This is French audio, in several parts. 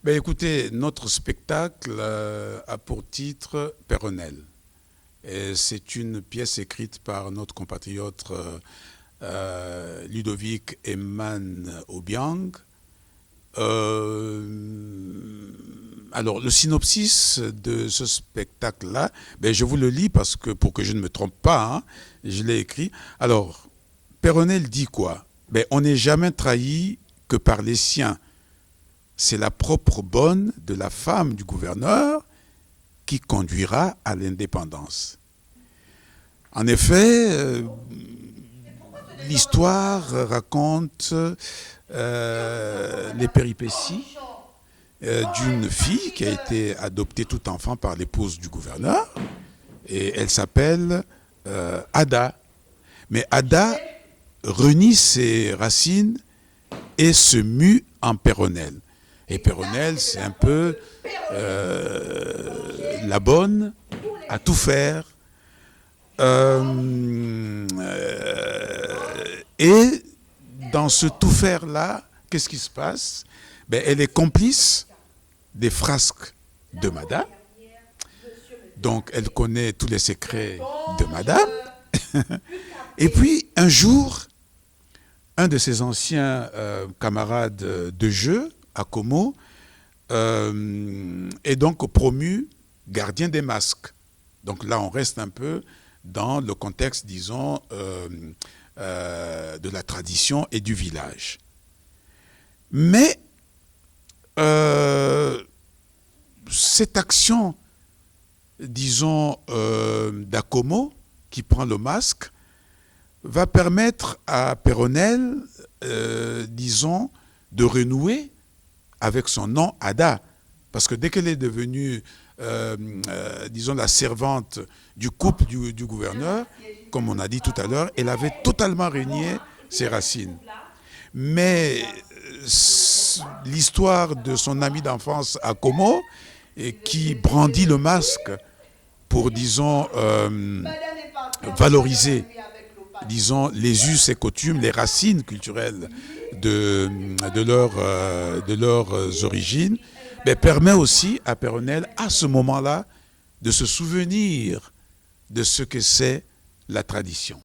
Ben écoutez, notre spectacle a pour titre Péronnelle. Et c'est une pièce écrite par notre compatriote Ludovic Eman Obiang. Alors, le synopsis de ce spectacle-là, ben, je vous le lis parce que, pour que je ne me trompe pas, hein, je l'ai écrit. Alors, Péronnelle dit quoi? Ben, on n'est jamais trahi que par les siens. C'est la propre bonne de la femme du gouverneur qui conduira à l'indépendance. En effet, l'histoire raconte les péripéties d'une fille qui a été adoptée tout enfant par l'épouse du gouverneur, et elle s'appelle Ada. Mais Ada renie ses racines et se mue en Péronnelle. Et Péronnelle, c'est un peu la bonne à tout faire. Et dans ce tout faire-là, qu'est-ce qui se passe? Ben, elle est complice des frasques de Madame. Donc, elle connaît tous les secrets de Madame. Et puis, un jour, un de ses anciens camarades de jeu, à Como, est donc promu gardien des masques. Donc là, on reste un peu dans le contexte, disons, de la tradition et du village. Mais cette action, disons, d'Acomo, qui prend le masque, va permettre à Péronnelle, disons, de renouer avec son nom Ada. Parce que dès qu'elle est devenue, disons, la servante du couple du gouverneur, comme on a dit tout à l'heure, elle avait totalement renié ses racines. Mais l'histoire de son ami d'enfance à Como, qui brandit le masque pour, disons, valoriser, disons, les us et coutumes, les racines culturelles de leurs origines, mais permet aussi à Péronnelle, à ce moment-là, de se souvenir de ce que c'est la tradition.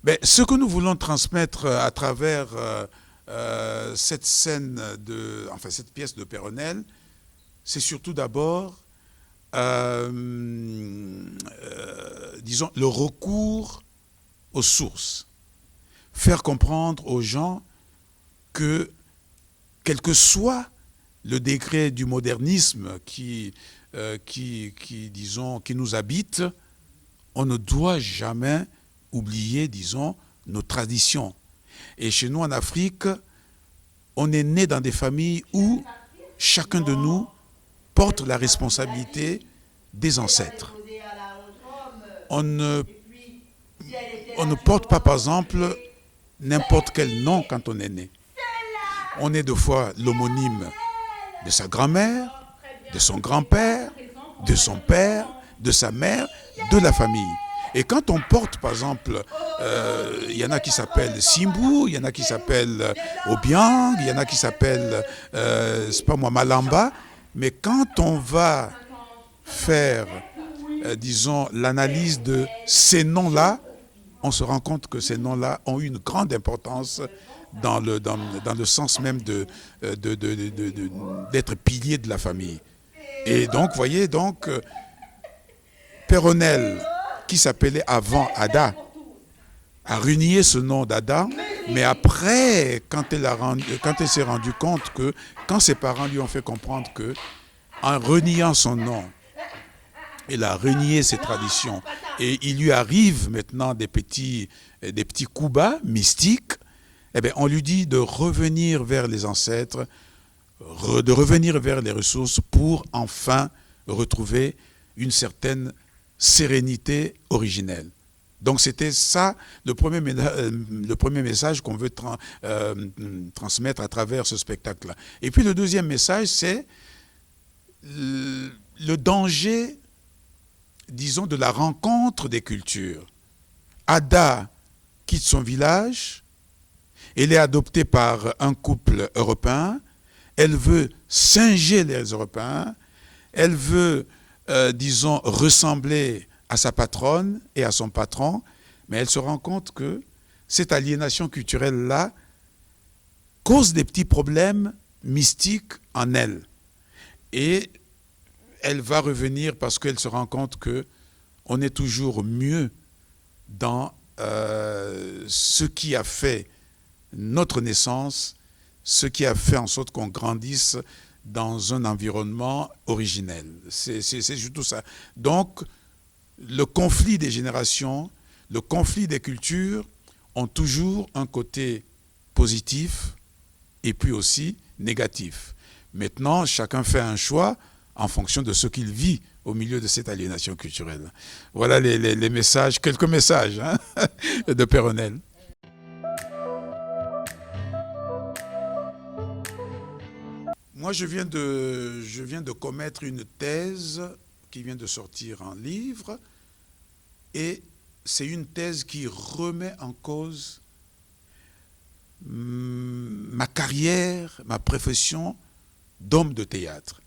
Mais ce que nous voulons transmettre à travers cette scène enfin cette pièce de Péronnelle, c'est surtout d'abord, disons, le recours aux sources. Faire comprendre aux gens que, quel que soit le degré du modernisme disons, qui nous habite, on ne doit jamais oublier, disons, nos traditions. Et chez nous en Afrique, on est né dans des familles où chacun de nous porte la responsabilité des ancêtres. On ne porte pas, par exemple, n'importe quel nom quand on est né. On est deux fois l'homonyme de sa grand-mère, de son grand-père, de son père, de sa mère, de la famille. Et quand on porte, par exemple, il y en a qui s'appellent Simbu, il y en a qui s'appellent Obiang, il y en a qui s'appellent, c'est pas moi, Malamba. Mais quand on va faire, disons, l'analyse de ces noms-là, on se rend compte que ces noms-là ont une grande importance dans le sens même d'être pilier de la famille. Et donc, vous voyez, donc, Péronnelle, qui s'appelait avant Ada, a renié ce nom d'Ada, mais après, quand elle s'est rendue compte que, quand ses parents lui ont fait comprendre que, en reniant son nom, elle a renié ses traditions, et il lui arrive maintenant des petits coups bas mystiques, eh bien, on lui dit de revenir vers les ancêtres, de revenir vers les ressources pour enfin retrouver une certaine sérénité originelle. Donc c'était ça le premier message qu'on veut transmettre à travers ce spectacle-là. Et puis le deuxième message, c'est le danger, disons, de la rencontre des cultures. Ada quitte son village Elle est adoptée par un couple européen. Elle veut singer les Européens. Elle veut, disons, ressembler à sa patronne et à son patron. Mais elle se rend compte que cette aliénation culturelle-là cause des petits problèmes mystiques en elle. Et elle va revenir parce qu'elle se rend compte qu'on est toujours mieux dans ce qui a fait notre naissance, ce qui a fait en sorte qu'on grandisse dans un environnement originel. C'est surtout ça. Donc, le conflit des générations, le conflit des cultures ont toujours un côté positif et puis aussi négatif. Maintenant, chacun fait un choix en fonction de ce qu'il vit au milieu de cette aliénation culturelle. Voilà les messages, quelques messages hein, de Peyronel. Moi, je viens de commettre une thèse qui vient de sortir en livre, et c'est une thèse qui remet en cause ma carrière, ma profession d'homme de théâtre.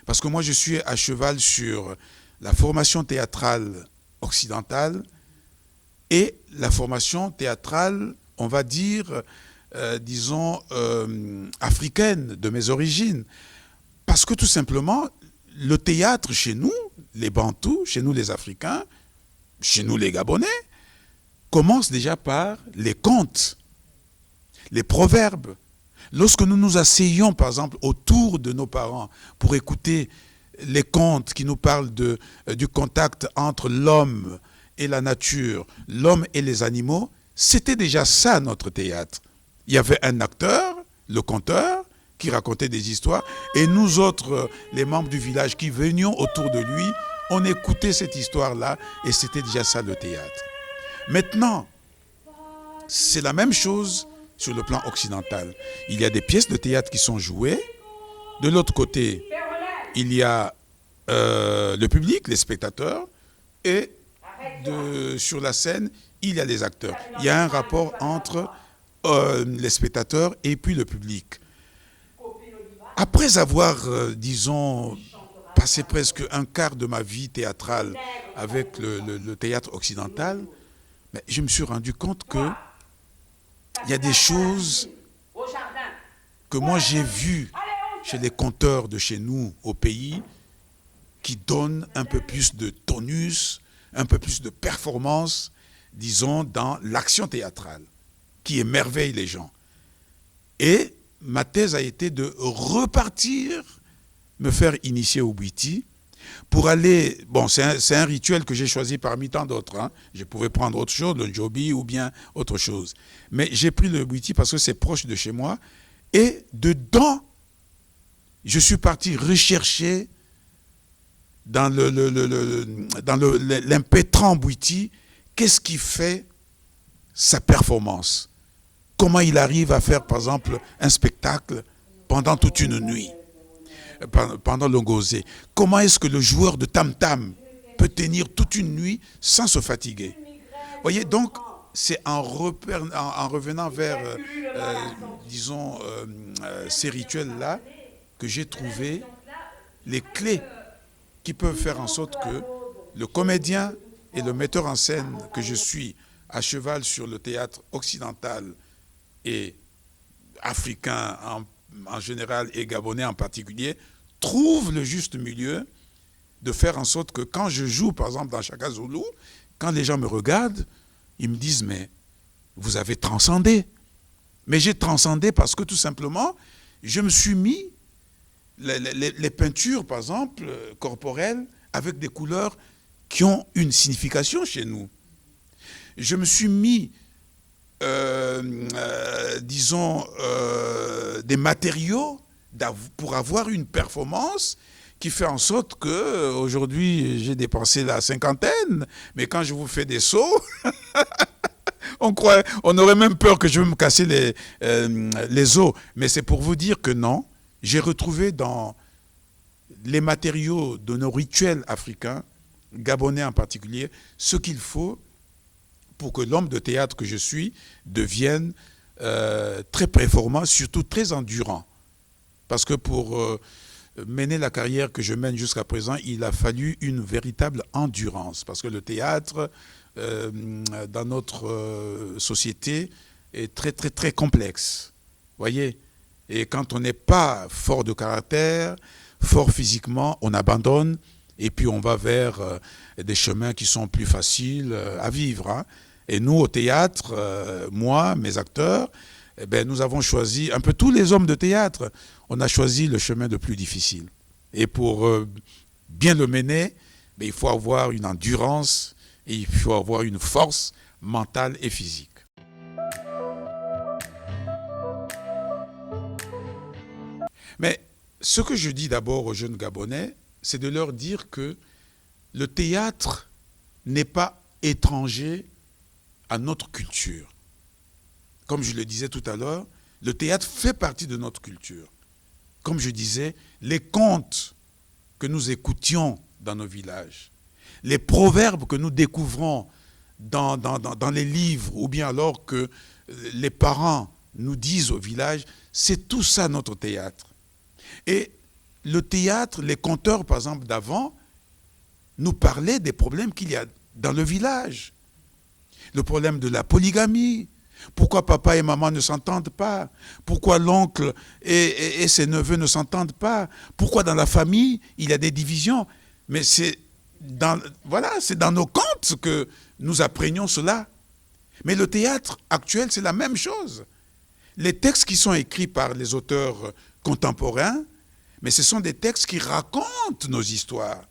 Parce que moi, je suis à cheval sur la formation théâtrale occidentale et la formation théâtrale, on va dire, disons, africaine, de mes origines. Parce que tout simplement, le théâtre chez nous, les Bantous, chez nous les Africains, chez nous les Gabonais, commence déjà par les contes, les proverbes. Lorsque nous nous asseyons, par exemple, autour de nos parents pour écouter les contes qui nous parlent du contact entre l'homme et la nature, l'homme et les animaux, c'était déjà ça notre théâtre. Il y avait un acteur, le conteur, qui racontait des histoires, et nous autres, les membres du village qui venions autour de lui, on écoutait cette histoire-là, et c'était déjà ça le théâtre. Maintenant, c'est la même chose sur le plan occidental. Il y a des pièces de théâtre qui sont jouées. De l'autre côté, il y a le public, les spectateurs, et sur la scène, il y a les acteurs. Il y a un rapport entre les spectateurs et puis le public. Après avoir, disons, passé presque un quart de ma vie théâtrale avec le théâtre occidental, mais je me suis rendu compte que il y a des choses que moi j'ai vues chez les conteurs de chez nous au pays qui donnent un peu plus de tonus, un peu plus de performance, disons, dans l'action théâtrale, qui émerveille les gens. Et ma thèse a été de repartir, me faire initier au Bwiti, pour aller, bon, c'est un rituel que j'ai choisi parmi tant d'autres. Hein. Je pouvais prendre autre chose, le Njobi ou bien autre chose. Mais j'ai pris le Bwiti parce que c'est proche de chez moi. Et dedans, je suis parti rechercher dans l'impétrant Bwiti, qu'est-ce qui fait sa performance. Comment il arrive à faire, par exemple, un spectacle pendant toute une nuit. Pendant le Ngosé. Comment est-ce que le joueur de tam-tam peut tenir toute une nuit sans se fatiguer? Vous voyez, donc, c'est en revenant vers, disons, ces rituels-là, que j'ai trouvé les clés qui peuvent faire en sorte que le comédien et le metteur en scène que je suis à cheval sur le théâtre occidental et africain en général et gabonais en particulier, trouve le juste milieu de faire en sorte que quand je joue, par exemple, dans Chaka Zulu, quand les gens me regardent, ils me disent, mais vous avez transcendé. Mais j'ai transcendé parce que tout simplement, je me suis mis les peintures, par exemple, corporelles, avec des couleurs qui ont une signification chez nous. Je me suis mis disons, des matériaux pour avoir une performance qui fait en sorte que aujourd'hui j'ai dépensé la cinquantaine, mais quand je vous fais des sauts, on aurait même peur que je vais me casser les os. Mais c'est pour vous dire que non, j'ai retrouvé dans les matériaux de nos rituels africains, gabonais en particulier, ce qu'il faut pour que l'homme de théâtre que je suis devienne très performant, surtout très endurant. Parce que pour mener la carrière que je mène jusqu'à présent, il a fallu une véritable endurance. Parce que le théâtre, dans notre société, est très, très, très complexe. Voyez? Et quand on n'est pas fort de caractère, fort physiquement, on abandonne et puis on va vers des chemins qui sont plus faciles à vivre. Hein. Et nous, au théâtre, moi, mes acteurs, eh ben, nous avons choisi, un peu tous les hommes de théâtre, on a choisi le chemin le plus difficile. Et pour bien le mener, ben, il faut avoir une endurance et il faut avoir une force mentale et physique. Mais ce que je dis d'abord aux jeunes Gabonais, c'est de leur dire que le théâtre n'est pas étranger à notre culture. Comme je le disais tout à l'heure, le théâtre fait partie de notre culture. Comme je disais, les contes que nous écoutions dans nos villages, les proverbes que nous découvrons dans les livres, ou bien alors que les parents nous disent au village, c'est tout ça notre théâtre. Et le théâtre, les conteurs par exemple d'avant, nous parlaient des problèmes qu'il y a dans le village. Le problème de la polygamie. Pourquoi papa et maman ne s'entendent pas? Pourquoi l'oncle et ses neveux ne s'entendent pas? Pourquoi dans la famille, il y a des divisions? Mais c'est dans nos contes que nous apprenions cela. Mais le théâtre actuel, c'est la même chose. Les textes qui sont écrits par les auteurs contemporains, mais ce sont des textes qui racontent nos histoires.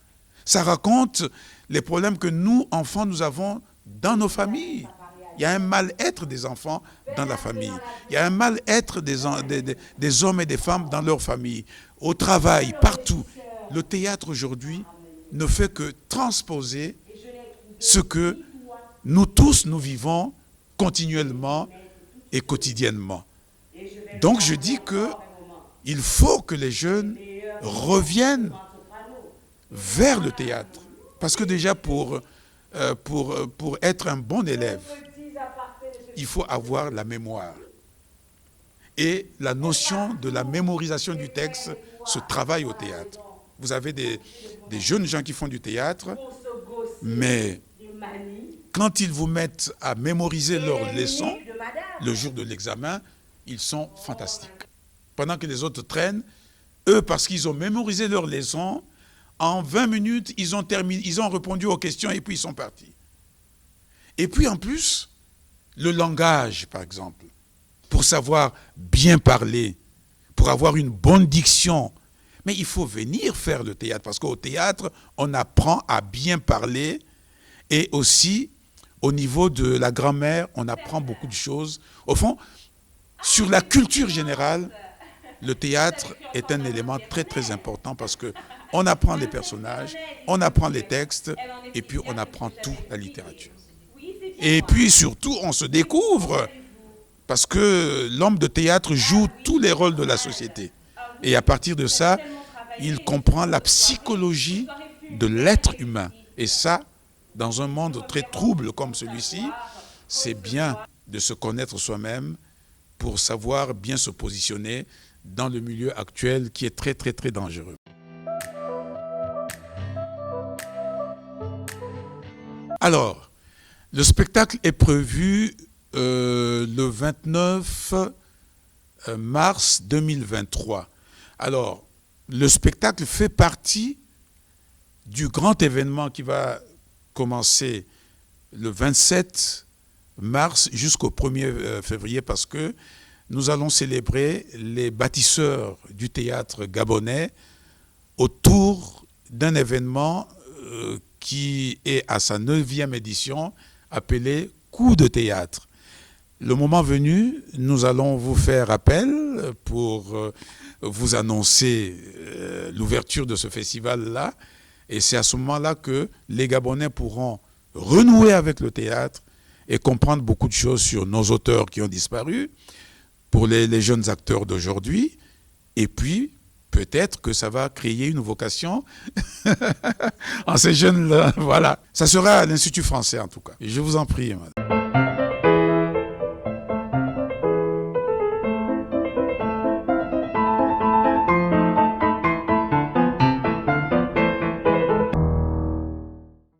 Ça raconte les problèmes que nous, enfants, nous avons dans nos familles. Il y a un mal-être des enfants dans la famille. Il y a un mal-être des hommes et des femmes dans leur famille, au travail, partout. Le théâtre aujourd'hui ne fait que transposer ce que nous tous, nous vivons continuellement et quotidiennement. Donc je dis qu'il faut que les jeunes reviennent vers le théâtre. Parce que déjà pour être un bon élève, il faut avoir la mémoire. Et la notion de la mémorisation du texte se travaille au théâtre. Vous avez des jeunes gens qui font du théâtre, mais quand ils vous mettent à mémoriser leurs leçons, le jour de l'examen, ils sont fantastiques. Pendant que les autres traînent, eux, parce qu'ils ont mémorisé leurs leçons, en 20 minutes, ils ont répondu aux questions et puis ils sont partis. Et puis en plus, le langage, par exemple, pour savoir bien parler, pour avoir une bonne diction. Mais il faut venir faire le théâtre, parce qu'au théâtre, on apprend à bien parler et aussi, au niveau de la grammaire, on apprend beaucoup de choses. Au fond, sur la culture générale, le théâtre est un élément très très important parce qu'on apprend les personnages, on apprend les textes et puis on apprend toute la littérature. Et puis surtout, on se découvre parce que l'homme de théâtre joue tous les rôles de la société. Et à partir de ça, il comprend la psychologie de l'être humain. Et ça, dans un monde très trouble comme celui-ci, c'est bien de se connaître soi-même pour savoir bien se positionner dans le milieu actuel qui est très très très dangereux. Alors, le spectacle est prévu le 29 mars 2023. Alors, le spectacle fait partie du grand événement qui va commencer le 27 mars jusqu'au 1er février parce que nous allons célébrer les bâtisseurs du théâtre gabonais autour d'un événement qui est à sa 9e édition appelé Coup de théâtre. Le moment venu, nous allons vous faire appel pour vous annoncer l'ouverture de ce festival-là. Et c'est à ce moment-là que les Gabonais pourront renouer avec le théâtre et comprendre beaucoup de choses sur nos auteurs qui ont disparu, pour les jeunes acteurs d'aujourd'hui. Et puis, peut-être que ça va créer une vocation en ces jeunes-là. Voilà. Ça sera à l'Institut français, en tout cas. Et je vous en prie, madame.